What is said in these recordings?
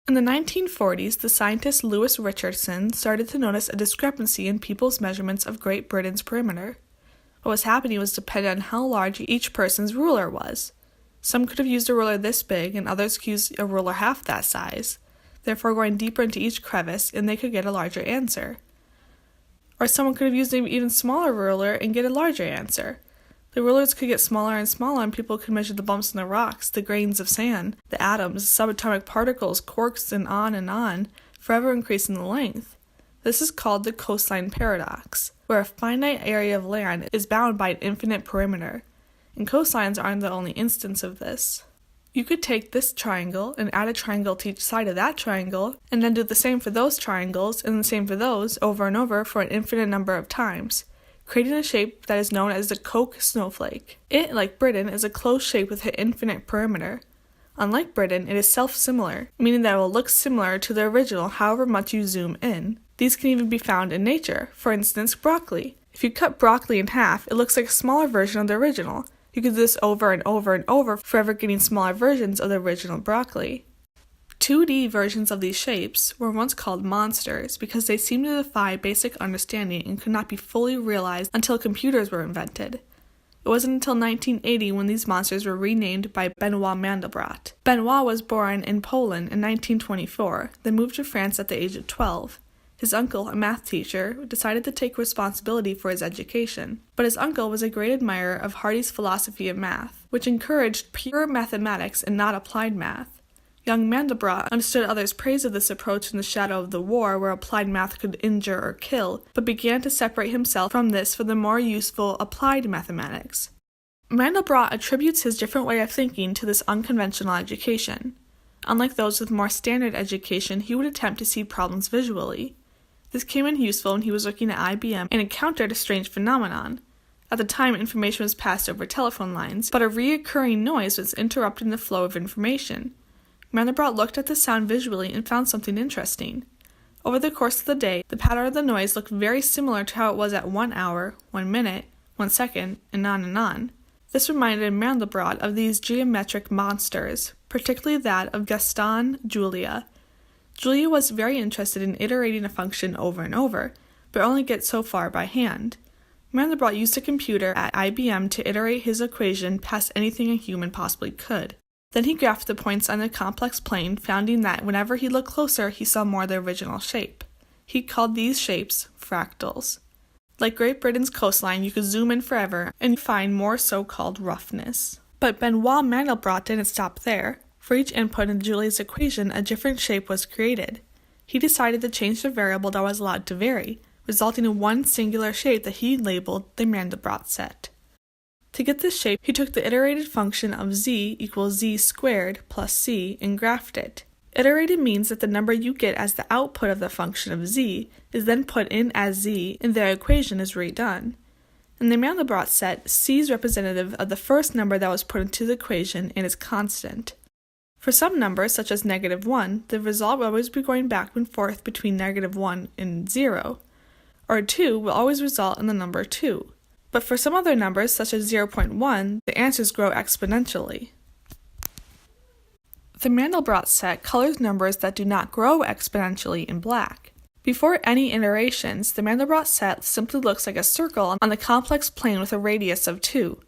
In the 1940s, the scientist Louis Richardson started to notice a discrepancy in people's measurements of Great Britain's perimeter. What was happening was dependent on how large each person's ruler was. Some could have used a ruler this big, and others could use a ruler half that size, therefore going deeper into each crevice, and they could get a larger answer. Or someone could have used an even smaller ruler and get a larger answer. The rulers could get smaller and smaller, and people could measure the bumps in the rocks, the grains of sand, the atoms, subatomic particles, quarks, and on, forever increasing the length. This is called the Cosine Paradox, where a finite area of land is bound by an infinite perimeter, and cosines aren't the only instance of this. You could take this triangle and add a triangle to each side of that triangle, and then do the same for those triangles, and the same for those, over and over for an infinite number of times, creating a shape that is known as the Koch Snowflake. It, like Britain, is a closed shape with an infinite perimeter. Unlike Britain, it is self-similar, meaning that it will look similar to the original however much you zoom in. These can even be found in nature, for instance, broccoli. If you cut broccoli in half, it looks like a smaller version of the original. You could do this over and over and over, forever getting smaller versions of the original broccoli. 2D versions of these shapes were once called monsters because they seemed to defy basic understanding and could not be fully realized until computers were invented. It wasn't until 1980 when these monsters were renamed by Benoit Mandelbrot. Benoit was born in Poland in 1924, then moved to France at the age of 12. His uncle, a math teacher, decided to take responsibility for his education, but his uncle was a great admirer of Hardy's philosophy of math, which encouraged pure mathematics and not applied math. Young Mandelbrot understood others' praise of this approach in the shadow of the war where applied math could injure or kill, but began to separate himself from this for the more useful applied mathematics. Mandelbrot attributes his different way of thinking to this unconventional education. Unlike those with more standard education, he would attempt to see problems visually. This came in useful when he was working at IBM and encountered a strange phenomenon. At the time, information was passed over telephone lines, but a recurring noise was interrupting the flow of information. Mandelbrot looked at the sound visually and found something interesting. Over the course of the day, the pattern of the noise looked very similar to how it was at 1 hour, 1 minute, 1 second, and on and on. This reminded Mandelbrot of these geometric monsters, particularly that of Gaston Julia. Julia was very interested in iterating a function over and over, but only get so far by hand. Mandelbrot used a computer at IBM to iterate his equation past anything a human possibly could. Then he graphed the points on the complex plane, finding that whenever he looked closer, he saw more of the original shape. He called these shapes fractals. Like Great Britain's coastline, you could zoom in forever and find more so-called roughness. But Benoit Mandelbrot didn't stop there. For each input in Julia's equation, a different shape was created. He decided to change the variable that was allowed to vary, resulting in one singular shape that he labeled the Mandelbrot set. To get this shape, he took the iterated function of z equals z squared plus c and graphed it. Iterated means that the number you get as the output of the function of z is then put in as z and the equation is redone. In the Mandelbrot set, c is representative of the first number that was put into the equation and is constant. For some numbers, such as -1, the result will always be going back and forth between -1 and 0, or 2 will always result in the number 2. But for some other numbers, such as 0.1, the answers grow exponentially. The Mandelbrot set colors numbers that do not grow exponentially in black. Before any iterations, the Mandelbrot set simply looks like a circle on the complex plane with a radius of 2.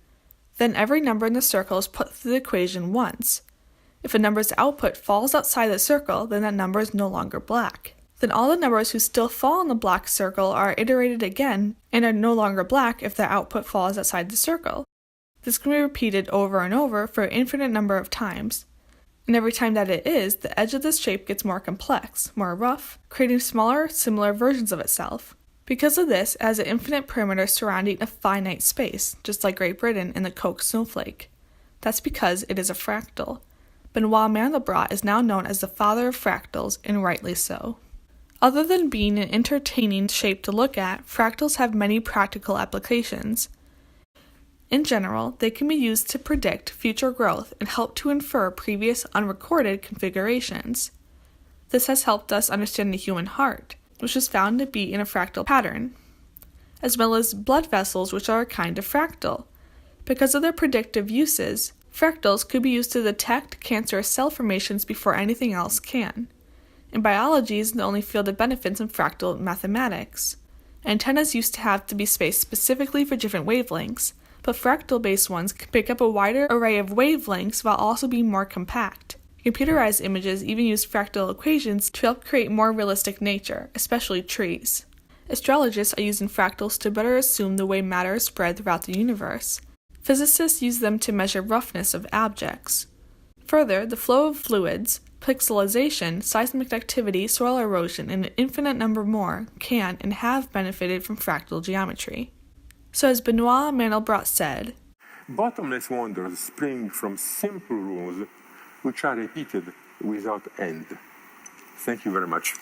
Then every number in the circle is put through the equation once. If a number's output falls outside the circle, then that number is no longer black. Then all the numbers who still fall in the black circle are iterated again and are no longer black if their output falls outside the circle. This can be repeated over and over for an infinite number of times. And every time that it is, the edge of this shape gets more complex, more rough, creating smaller, similar versions of itself. Because of this, it has an infinite perimeter surrounding a finite space, just like Great Britain and the Koch Snowflake. That's because it is a fractal. Benoit Mandelbrot is now known as the father of fractals, and rightly so. Other than being an entertaining shape to look at, fractals have many practical applications. In general, they can be used to predict future growth and help to infer previous unrecorded configurations. This has helped us understand the human heart, which is found to be in a fractal pattern, as well as blood vessels, which are a kind of fractal. Because of their predictive uses, fractals could be used to detect cancerous cell formations before anything else can. and biology isn't the only field that benefits in fractal mathematics. Antennas used to have to be spaced specifically for different wavelengths, but fractal-based ones can pick up a wider array of wavelengths while also being more compact. Computerized images even use fractal equations to help create more realistic nature, especially trees. Astrologists are using fractals to better assume the way matter is spread throughout the universe. Physicists use them to measure roughness of objects. Further, the flow of fluids, pixelization, seismic activity, soil erosion, and an infinite number more can and have benefited from fractal geometry. So as Benoit Mandelbrot said, "Bottomless wonders spring from simple rules which are repeated without end." Thank you very much.